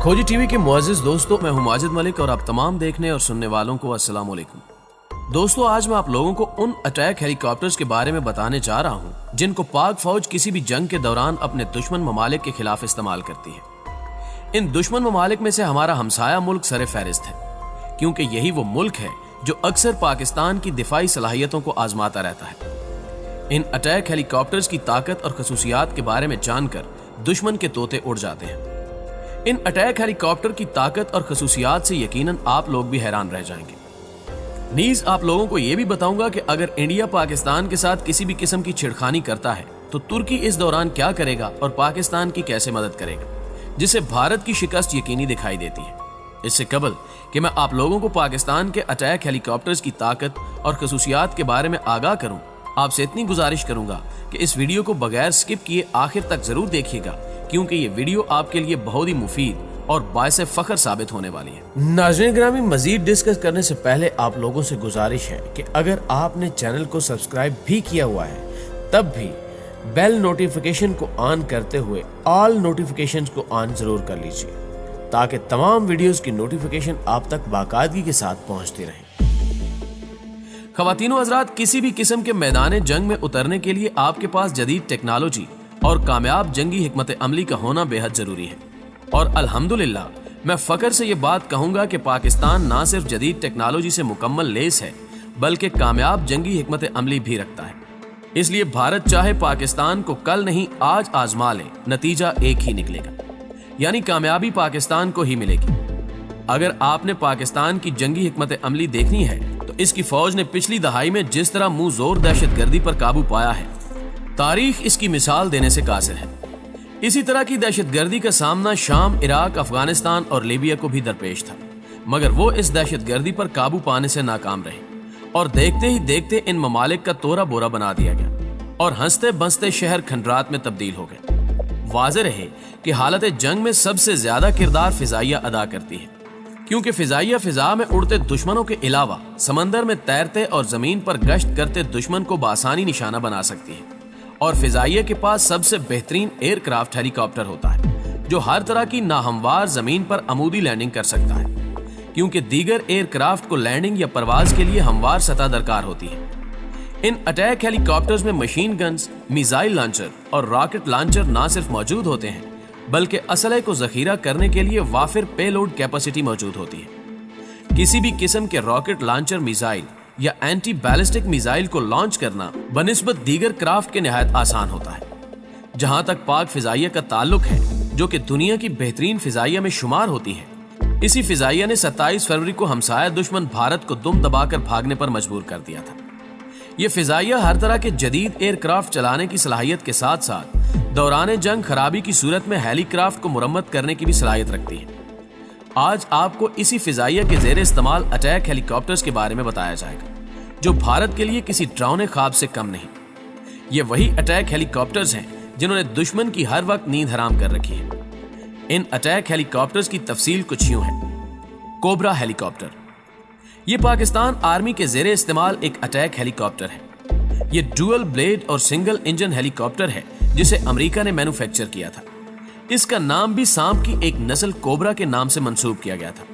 खोजी टीवी के मुअज़्ज़िज़ दोस्तों, मैं हूं माजिद मलिक और आप तमाम देखने और सुनने वालों को अस्सलाम वालेकुम। दोस्तों, आज मैं आप लोगों को उन अटैक हेलीकॉप्टर्स के बारे में बताने जा रहा हूं जिनको पाक फौज किसी भी जंग के दौरान अपने दुश्मन ममालिक के खिलाफ इस्तेमाल करती है। इन दुश्मन ममालिक में से हमारा हमसाया मुल्क सरे फहरिस्त है, क्योंकि यही वो मुल्क है जो अक्सर पाकिस्तान की दिफाई सलाहियतों को आजमाता रहता है। इन अटैक हेलीकॉप्टर्स की ताकत और खसूसियात के बारे में जानकर दुश्मन के तोते उड़ जाते हैं। इन अटैक हेलीकॉप्टर की ताकत और खसूसियात से यकीनन आप लोग भी हैरान रह जाएंगे। नीज आप लोगों को यह भी बताऊंगा कि अगर इंडिया पाकिस्तान के साथ किसी भी किस्म की छिड़खानी करता है तो तुर्की इस दौरान क्या करेगा और पाकिस्तान की कैसे मदद करेगा, जिससे भारत की शिकस्त यकीनी दिखाई देती है। इससे कबल कि मैं आप लोगों को पाकिस्तान के अटैक हेलीकॉप्टर्स की ताकत और खसूसियात के बारे में आगाह करूं, आपसे इतनी गुजारिश करूंगा कि इस वीडियो को बगैर स्किप किए आखिर तक जरूर देखिएगा, क्योंकि ये वीडियो आपके लिए बहुत ही मुफीद और बाइसे फख्र साबित होने वाली है। नाज़रीन ग्रामी, मजीद डिस्कस करने से पहले आप लोगों से गुजारिश है कि अगर आपने चैनल को सब्सक्राइब भी किया हुआ है तब भी बेल नोटिफिकेशन को ऑन करते हुए ऑल नोटिफिकेशंस को ऑन जरूर कर लीजिए, ताकि तमाम वीडियोस की नोटिफिकेशन आप तक बाकायदगी के साथ पहुंचती रहे। ख़वातीनो हज़रात, किसी भी किस्म के मैदान जंग में उतरने के लिए आपके पास जदीद टेक्नोलॉजी और कामयाब जंगी हिकमत अमली का होना बेहद जरूरी है। और अल्हम्दुलिल्लाह, मैं फख्र से ये बात कहूंगा कि पाकिस्तान ना सिर्फ जदीद टेक्नोलॉजी से मुकम्मल लेस है, बल्कि कामयाब जंगी हिकमत अमली भी रखता है। इसलिए भारत चाहे पाकिस्तान को कल नहीं आज आजमा ले, नतीजा एक ही निकलेगा, यानी कामयाबी पाकिस्तान को ही मिलेगी। अगर आपने पाकिस्तान की जंगी हिकमत अमली देखनी है तो इसकी फौज ने पिछली दहाई में जिस तरह मुंह जोर दहशतगर्दी पर काबू पाया है, तारीख इसकी मिसाल देने से कासिर है। इसी तरह की दहशतगर्दी का सामना शाम, इराक, अफगानिस्तान और लीबिया को भी दरपेश था, मगर वो इस दहशतगर्दी पर काबू पाने से नाकाम रहे और देखते ही देखते इन ममालिक का तोरा बोरा बना दिया गया और हंसते बंसते शहर खंडरात में तब्दील हो गए। वाज़ेह रहे कि हालत जंग में सबसे ज्यादा किरदार फिजाइया अदा करती है, क्योंकि फिजाइया फिजा में उड़ते दुश्मनों के अलावा समंदर में तैरते और जमीन पर गश्त करते दुश्मन को बासानी निशाना बना सकती है। और फिजाइया के पास सबसे बेहतरीन एयरक्राफ्ट हेलीकॉप्टर होता है, जो हर तरह की नाहमवार जमीन पर अमूदी लैंडिंग कर सकता है, क्योंकि दीगर एयरक्राफ्ट को लैंडिंग या परवाज के लिए हमवार सतह दरकार होती है। इन अटैक हेलीकॉप्टर्स में मशीन गन्स, मिसाइल लॉन्चर और रॉकेट लॉन्चर न सिर्फ मौजूद होते हैं, बल्कि असलहे को जखीरा करने के लिए वाफिर पेलोड कैपेसिटी मौजूद होती है। किसी भी किस्म के रॉकेट लॉन्चर मिसाइल या एंटी बैलिस्टिक मिसाइल को लॉन्च करना बनिस्बत दीगर क्राफ्ट के निहायत आसान होता है। जहां तक पाक फिजाइया का ताल्लुक है, जो कि दुनिया की बेहतरीन फिजाइया में शुमार होती है, इसी फिजाइया ने 27 फरवरी को हमसाया दुश्मन भारत को दुम दबाकर भागने पर मजबूर कर दिया था। ये फिजाइया हर तरह के जदीद एयरक्राफ्ट चलाने की सलाहियत के साथ साथ दौरान जंग खराबी की सूरत में हेलीक्राफ्ट को मुरम्मत करने की भी सलाहियत रखती है। आज आपको इसी फिजाइया के जेर इस्तेमाल अटैक हेलीकॉप्टर्स के बारे में बताया जाएगा, जो भारत के लिए किसी डरावने ख्वाब से कम नहीं। ये वही अटैक हेलीकॉप्टर्स हैं जिन्होंने दुश्मन की हर वक्त नींद हराम कर रखी है। इन अटैक हेलीकॉप्टर्स की तफसील कुछ यूं है। कोबरा हेलीकॉप्टर, ये पाकिस्तान आर्मी के जेर इस्तेमाल एक अटैक हेलीकॉप्टर है। ये डुअल ब्लेड और सिंगल इंजन हेलीकॉप्टर है जिसे अमेरिका ने मैन्युफैक्चर किया था। इसका नाम भी सांप की एक नस्ल कोबरा के नाम से मंसूब किया गया था।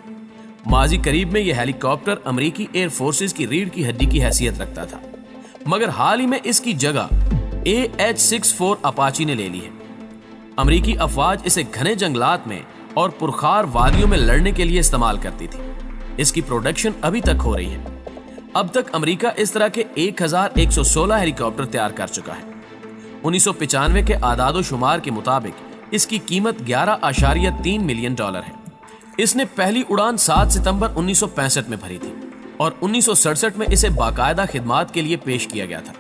माजी करीब में यह हेलीकॉप्टर अमेरिकी एयर फोर्सेस की रीढ़ की हड्डी की हैसियत रखता था, मगर हाल ही में इसकी जगह AH-64 अपाची ने ले ली है। अमेरिकी अफवाज इसे घने जंगलात में और पुरखार वादियों में लड़ने के लिए इस्तेमाल करती थी। इसकी प्रोडक्शन अभी तक हो रही है। अब तक अमेरिका इस तरह के 1116 हेलीकॉप्टर तैयार कर चुका है। 1995 के आदादो शुमार के मुताबिक इसकी कीमत $11.3 मिलियन है। इसने पहली उड़ान 7 सितंबर 1965 में भरी थी और 1967 में इसे बाकायदा खिदमात के लिए पेश किया गया था।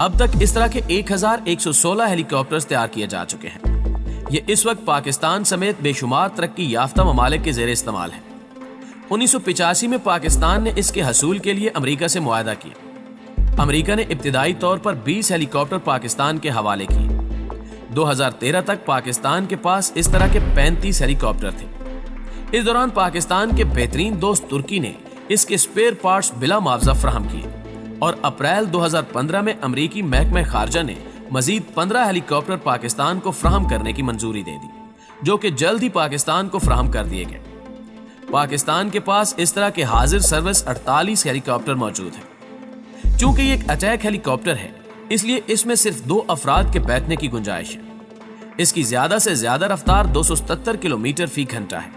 अब तक इस तरह के 1116 हेलीकॉप्टर्स तैयार किए जा चुके हैं। ये इस वक्त पाकिस्तान समेत बेशुमार तरक्की याफ्ता ममालिक के जेर इस्तेमाल है। 1985 में पाकिस्तान ने इसके हसूल के लिए अमेरिका से मुआहदा किया। अमेरिका ने इब्तिदाई तौर पर 20 हेलीकॉप्टर पाकिस्तान के हवाले किए। 2013 तक पाकिस्तान के पास इस तरह के 35 हेलीकॉप्टर थे। इस दौरान पाकिस्तान के बेहतरीन दोस्त तुर्की ने इसके स्पेयर पार्ट्स बिला मुआवजा फराहम किए और अप्रैल 2015 में अमेरिकी महकमा खारजा ने मजीद 15 हेलीकॉप्टर पाकिस्तान को फराहम करने की मंजूरी दे दी, جو کہ جلد ہی پاکستان کو فراہم کر دیے گئے۔ پاکستان کے پاس اس طرح کے حاضر سروس 48 ہیلی کاپٹر موجود ہیں۔ چونکہ یہ ایک اٹیک ہیلی کاپٹر ہے، اس لیے اس میں صرف 2 افراد کے بیٹھنے کی گنجائش ہے۔ اس کی زیادہ سے زیادہ رفتار 277 کلومیٹر فی گھنٹہ ہے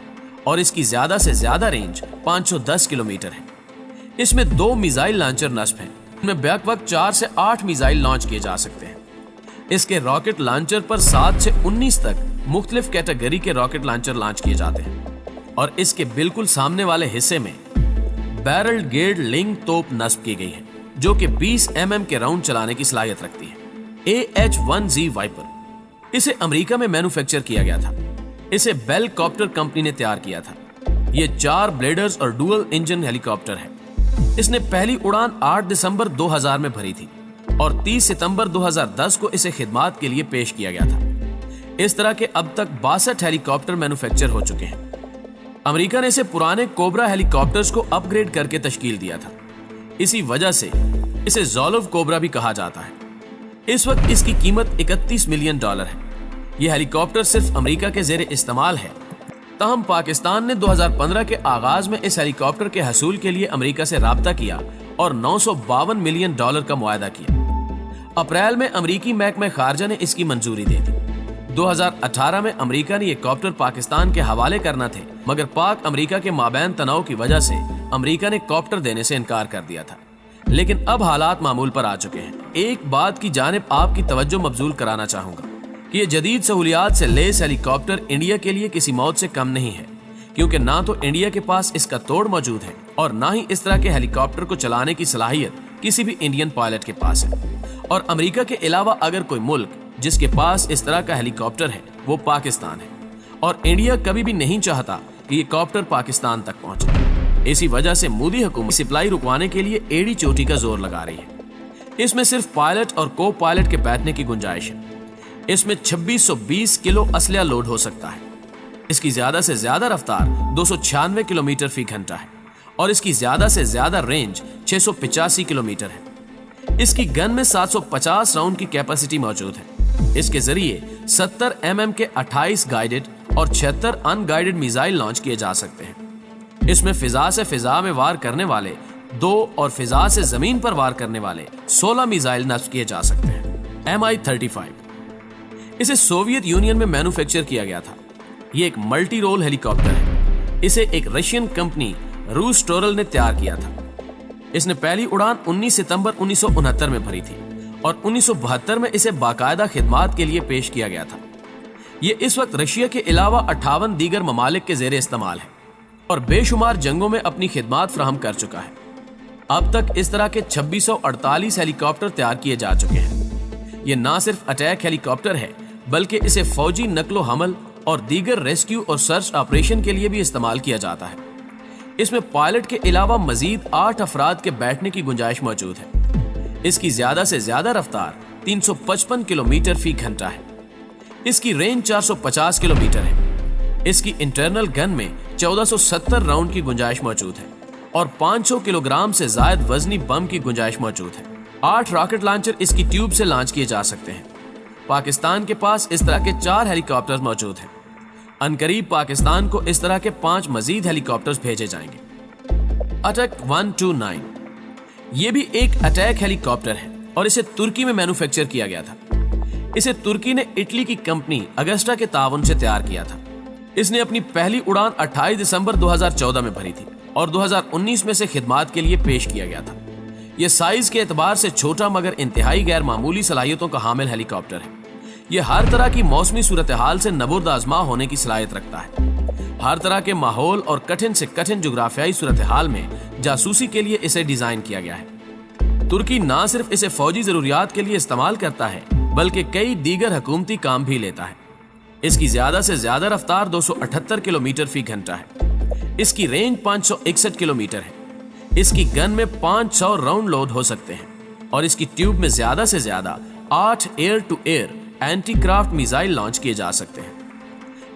اور اس کی زیادہ سے زیادہ رینج 510 کلومیٹر ہے۔ اس میں 2 میزائل لانچر نصب ہیں، ان میں بیک وقت 4 سے 8 میزائل لانچ کیے جا سکتے ہیں۔ اس کے راکٹ لانچر پر 7 سے 19 تک مختلف کیٹیگری کے راکٹ لانچر لانچ کیے جاتے ہیں، اور اس کے بالکل سامنے والے حصے میں بیرل گیئرڈ لنگ توپ نصب کی گئی ہے، جو کہ 20 mm کے راؤنڈ چلانے کی صلاحیت رکھتی ہے۔ AH-1Z وائپر اسے امریکہ میں مینوفیکچر کیا گیا تھا۔ اسے بیل کاپٹر کمپنی نے تیار کیا تھا۔ یہ 4 بلیڈرز اور ڈوئل انجن ہیلی کاپٹر ہے۔ اس نے پہلی اڑان 8 دسمبر 2000 میں بھری تھی اور 30 ستمبر 2010 کو اسے خدمات کے لیے پیش کیا گیا تھا۔ اس طرح کے اب تک 62 ہیلی کاپٹر مینوفیکچر ہو چکے ہیں۔ امریکہ نے اسے پرانے کوبرا ہیلی کاپٹرز کو اپ گریڈ کر کے تشکیل دیا تھا، اسی وجہ سے اسے زولو کوبرا بھی کہا جاتا ہے۔ اس وقت اس کی قیمت $31 ملین ہے۔ یہ ہیلی کاپٹر صرف امریکہ کے زیر استعمال ہے، تاہم پاکستان نے 2015 کے آغاز میں اس ہیلی کاپٹر کے حصول کے لیے امریکہ سے رابطہ کیا اور $952 ملین کا معاہدہ کیا۔ اپریل میں امریکی محکمہ خارجہ نے اس کی منظوری دے دی۔ 2018 میں امریکہ نے یہ کاپٹر پاکستان کے حوالے کرنا تھے، مگر پاک امریکہ کے مابین تناؤ کی وجہ سے امریکہ نے کاپٹر دینے سے انکار کر دیا تھا۔ لیکن اب حالات معمول پر آ چکے ہیں۔ ایک بات کی جانب آپ کی توجہ مبذول کرانا چاہوں گا کہ یہ جدید سہولیات سے لیس ہیلی کاپٹر انڈیا کے لیے کسی موت سے کم نہیں ہے، کیونکہ نہ تو انڈیا کے پاس اس کا توڑ موجود ہے اور نہ ہی اس طرح کے ہیلی کاپٹر کو چلانے کی صلاحیت کسی بھی انڈین پائلٹ کے پاس ہے۔ اور امریکہ کے علاوہ اگر کوئی ملک جس کے پاس اس طرح کا ہیلی کاپٹر ہے وہ پاکستان ہے، اور انڈیا کبھی بھی نہیں چاہتا کہ یہ کاپٹر پاکستان تک پہنچے۔ اسی وجہ سے مودی حکومت سپلائی رکوانے کے لیے ایڑی چوٹی کا زور لگا رہی ہے۔ اس میں صرف پائلٹ اور کو پائلٹ کے بیٹھنے کی گنجائش ہے۔ اس میں 2620 کلو اسلحہ لوڈ ہو سکتا ہے۔ اس کی زیادہ سے زیادہ رفتار 296 کلومیٹر فی گھنٹہ ہے اور اس کی زیادہ سے زیادہ رینج 685 کلومیٹر ہے۔ اس کی گن میں 750 راؤنڈ کی کیپیسٹی موجود ہے۔ اس کے ذریعے 70 mm کے 28 گائیڈڈ اور 76 ان گائیڈڈ میزائل لانچ کیے جا سکتے ہیں۔ اس میں فضا سے فضا میں وار کرنے والے 2 اور فضا سے زمین پر وار کرنے والے 16 میزائل نصب کیے جا سکتے ہیں۔ Mi-35 اسے سوویت یونین میں مینوفیکچر کیا گیا تھا۔ یہ ایک ملٹی رول ہیلی کاپٹر ہے۔ اسے ایک رشین کمپنی روس ٹورل نے تیار کیا تھا۔ اس نے پہلی اڑان 19 ستمبر 1969 میں بھری تھی اور 1972 میں اسے باقاعدہ خدمات کے لیے پیش کیا گیا تھا۔ یہ اس وقت رشیا کے علاوہ 58 دیگر ممالک کے زیر استعمال ہے اور بے شمار جنگوں میں اپنی خدمات فراہم کر چکا ہے۔ اب تک اس طرح کے 2648 ہیلی کاپٹر تیار کیے جا چکے ہیں۔ یہ نہ صرف اٹیک ہیلی کاپٹر ہے بلکہ اسے فوجی نقل و حمل اور دیگر ریسکیو اور سرچ آپریشن کے لیے بھی استعمال کیا جاتا ہے۔ اس میں پائلٹ کے علاوہ مزید 8 افراد کے بیٹھنے کی گنجائش موجود ہے۔ اس کی زیادہ سے زیادہ رفتار 355 کلومیٹر فی گھنٹہ ہے۔ اس کی رینج 450 کلومیٹر ہے۔ اس کی انٹرنل گن میں 1470 راؤنڈ کی گنجائش موجود ہے اور 500 کلو گرام سے زائد وزنی بم کی گنجائش موجود ہے۔ 8 راکٹ لانچر اس کی ٹیوب سے لانچ کیے جا سکتے ہیں۔ پاکستان کے پاس اس طرح کے 4 ہیلی کاپٹر موجود ہیں۔ عنقریب پاکستان کو اس طرح کے 5 مزید ہیلی کاپٹرز بھیجے جائیں گے۔ اٹیک 129 یہ بھی ایک اٹیک ہیلی کاپٹر ہے اور اسے ترکی میں مینوفیکچر کیا گیا تھا۔ اسے ترکی نے اٹلی کی کمپنی اگسٹا کے تعاون سے تیار کیا تھا۔ اس نے اپنی پہلی اڑان 28 دسمبر 2014 میں بھری تھی اور 2019 میں سے خدمات کے لیے پیش کیا گیا تھا۔ یہ سائز کے اعتبار سے چھوٹا مگر انتہائی غیر معمولی صلاحیتوں کا حامل ہیلی کاپٹر ہے۔ یہ ہر طرح کی موسمی صورتحال سے نبرد آزما ہونے کی صلاحیت رکھتا ہے۔ ہر طرح کے ماحول اور کٹھن سے کٹھن جغرافیائی صورتحال میں جاسوسی کے لیے اسے ڈیزائن کیا گیا ہے۔ ترکی نہ صرف اسے فوجی ضروریات کے لیے استعمال کرتا ہے بلکہ کئی دیگر حکومتی کام بھی لیتا ہے۔ اس کی زیادہ سے زیادہ رفتار 278 کلومیٹر فی گھنٹہ ہے۔ اس کی رینج 561 کلومیٹر ہے۔ اس کی گن میں 500 راؤنڈ لوڈ ہو سکتے ہیں اور اس کی ٹیوب میں زیادہ سے زیادہ 8 air to air anti aircraft missile launch کیے جا سکتے ہیں۔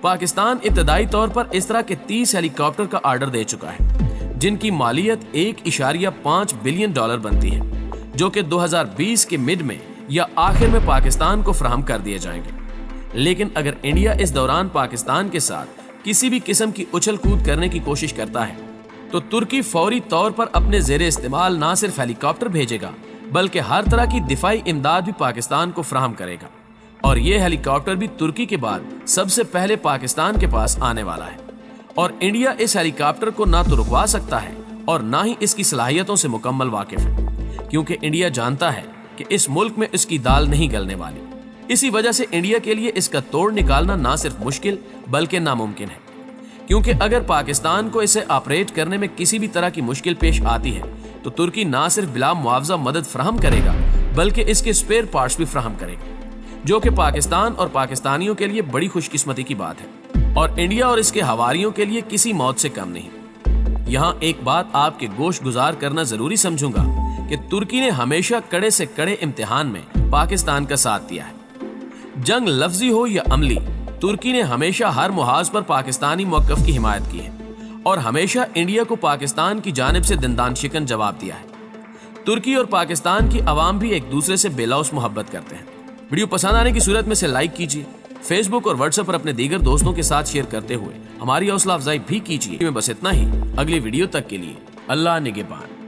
پاکستان ابتدائی طور پر اس طرح کے 30 ہیلی کاپٹر کا آرڈر دے چکا ہے، جن کی مالیت $1.5 بلین بنتی ہے، جو کہ 2020 کے مڈ میں یا آخر میں پاکستان کو فراہم کر دیے جائیں گے۔ लेकिन अगर इंडिया इस दौरान पाकिस्तान के साथ किसी भी किस्म की उछल कूद करने की कोशिश करता है तो तुर्की फौरी तौर पर अपने ज़ेरे इस्तेमाल ना सिर्फ हेलीकॉप्टर भेजेगा बल्कि हर तरह की दिफाई इमदाद भी पाकिस्तान को फराहम करेगा, और ये हेलीकॉप्टर भी तुर्की के बाद सबसे पहले पाकिस्तान के पास आने वाला है। और इंडिया इस हेलीकॉप्टर को ना तो रुकवा सकता है और ना ही इसकी सलाहियतों से मुकम्मल वाकिफ है, क्योंकि इंडिया जानता है कि इस मुल्क में इसकी दाल नहीं गलने वाली। इसी वजह से इंडिया के लिए इसका तोड़ निकालना ना सिर्फ मुश्किल बल्कि नामुमकिन है, क्योंकि अगर पाकिस्तान को इसे ऑपरेट करने में किसी भी तरह की मुश्किल पेश आती है तो तुर्की ना सिर्फ बिला मुआवजा मदद फराहम करेगा बल्कि इसके स्पेयर पार्ट्स भी फराहम करेगा, जो कि पाकिस्तान और पाकिस्तानियों के लिए बड़ी खुशकिस्मती की बात है और इंडिया और इसके हवारियों के लिए किसी मौत से कम नहीं। यहाँ एक बात आपके गोश गुजार करना जरूरी समझूंगा कि तुर्की ने हमेशा कड़े से कड़े इम्तिहान में पाकिस्तान का साथ दिया है। जंग लफ्जी हो या अमली, तुर्की ने हमेशा हर मुहाज पर पाकिस्तानी मौक़िफ़ की हिमायत की है और हमेशा इंडिया को पाकिस्तान की जानिब से दंदान शिकन जवाब दिया है। तुर्की और पाकिस्तान की आवाम भी एक दूसरे से बेलौस मोहब्बत करते हैं। वीडियो पसंद आने की सूरत में से लाइक कीजिए, फेसबुक और व्हाट्सएप पर अपने दीगर दोस्तों के साथ शेयर करते हुए हमारी हौसला अफजाई भी कीजिए। बस इतना ही, अगली वीडियो तक के लिए अल्लाह निगहबान।